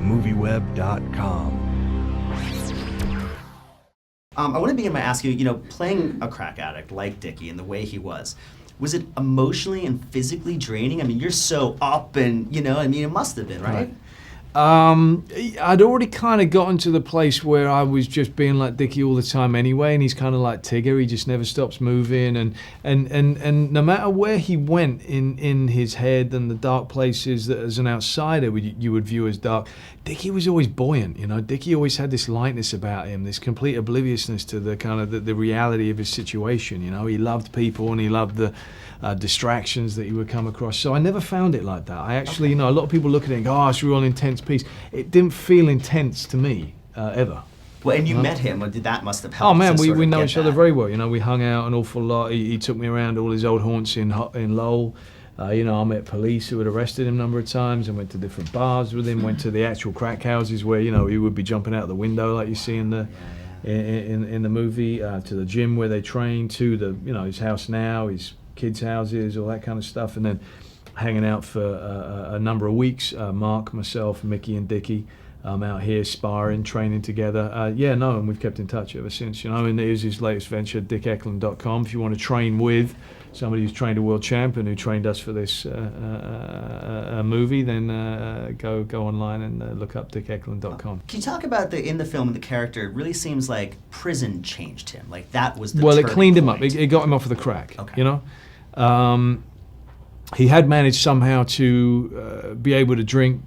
MovieWeb.com. I want to begin by asking you, playing a crack addict like Dicky and the way he was it emotionally and physically draining? I mean, you're so up and, it must have been, right? I'd already kind of gotten to the place where I was just being like Dicky all the time anyway, and he's kind of like Tigger. He just never stops moving, and no matter where he went in his head and the dark places that as an outsider you would view as dark, Dicky was always buoyant. Dicky always had this lightness about him, this complete obliviousness to the kind of the reality of his situation. He loved people and he loved the distractions that he would come across. So I never found it like that. I actually, a lot of people look at it and go, "Oh, it's a real intense piece." It didn't feel intense to me ever. Well, and you met him. That must have helped. Oh man, we know each other very well. We hung out an awful lot. He took me around all his old haunts in Lowell. I met police who had arrested him a number of times and went to different bars with him. Went to the actual crack houses where he would be jumping out the window like you see in the in the movie. To the gym where they train. To the his house now, his kids' houses, all that kind of stuff, and then hanging out for a number of weeks. Mark, myself, Mickey, and Dicky out here sparring, training together. And we've kept in touch ever since. And there's his latest venture, DickyEklund.com. If you want to train with somebody who's trained a world champ and who trained us for this movie, then go online and look up DickyEklund.com. Can you talk about in the film, the character? It really seems like prison changed him. Like that was the Well, it cleaned him point. up. It got him off of the crack. Okay. He had managed somehow to be able to drink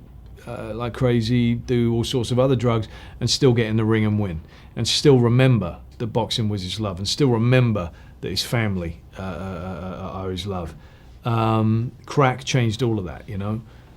like crazy, do all sorts of other drugs, and still get in the ring and win, and still remember that boxing was his love, and still remember that his family are his love. Crack changed all of that,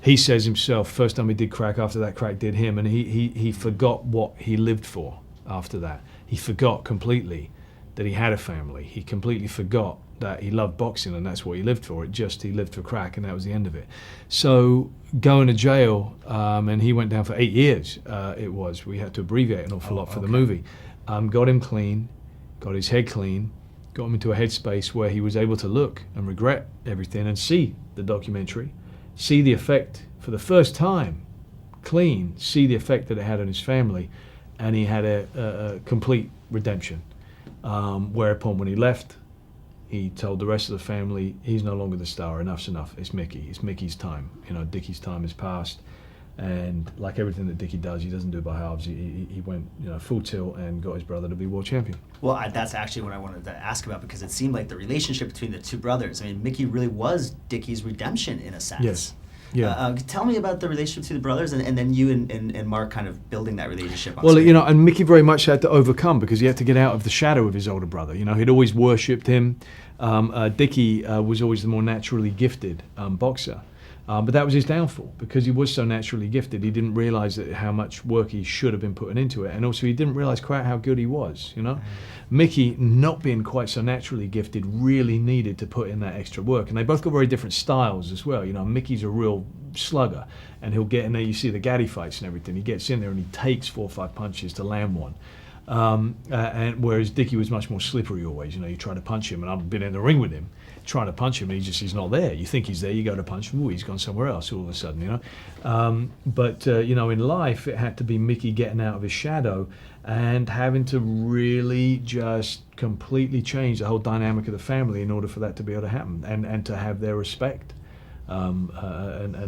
He says himself, first time he did crack, after that crack did him, and he forgot what he lived for after that. He forgot completely that he had a family. He completely forgot that he loved boxing and that's what he lived for. He lived for crack and that was the end of it. So going to jail, and he went down for 8 years, we had to abbreviate an awful lot for the movie. Got him clean, got his head clean, got him into a headspace where he was able to look and regret everything and see the documentary, see the effect for the first time, clean, see the effect that it had on his family, and he had a complete redemption. Whereupon when he left, he told the rest of the family, he's no longer the star, enough's enough, it's Mickey, it's Mickey's time. Dicky's time has passed, and like everything that Dicky does, he doesn't do it by halves. He went full tilt and got his brother to be world champion. Well, that's actually what I wanted to ask about, because it seemed like the relationship between the two brothers, Mickey really was Dicky's redemption in a sense. Yes. Yeah. Tell me about the relationship between the brothers, and then you and Mark kind of building that relationship on Well, screen. and Mickey very much had to overcome because he had to get out of the shadow of his older brother. He'd always worshipped him. Dicky was always the more naturally gifted boxer. But that was his downfall, because he was so naturally gifted. He didn't realize how much work he should have been putting into it, and also he didn't realize quite how good he was. Mickey, not being quite so naturally gifted, really needed to put in that extra work, and they both got very different styles as well. Mickey's a real slugger, and he'll get in there. You see the gaddy fights and everything. He gets in there and he takes 4 or 5 punches to land one. And whereas Dicky was much more slippery always. You try to punch him, and I've been in the ring with him, trying to punch him, and he's not there. You think he's there, you go to punch him, he's gone somewhere else all of a sudden, But in life, it had to be Mickey getting out of his shadow and having to really just completely change the whole dynamic of the family in order for that to be able to happen, and to have their respect. And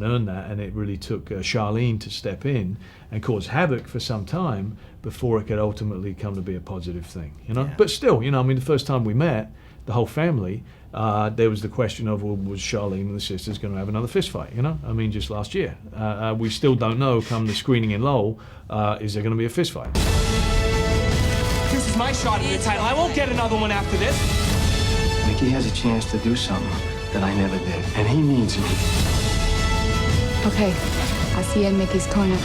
earn that, and it really took Charlene to step in and cause havoc for some time before it could ultimately come to be a positive thing, Yeah. But still, the first time we met, the whole family, there was the question of, well, was Charlene and the sisters going to have another fist fight, just last year. We still don't know, come the screening in Lowell, is there going to be a fist fight? This is my shot at the title. I won't get another one after this. Mickey has a chance to do something that I never did, and he needs me. Okay, I'll see you in Mickey's corner.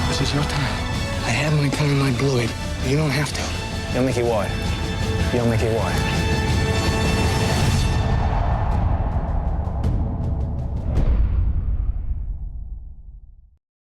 This is your time. I have my time, I blew it. You don't have to. You'll make it what? You'll make it what?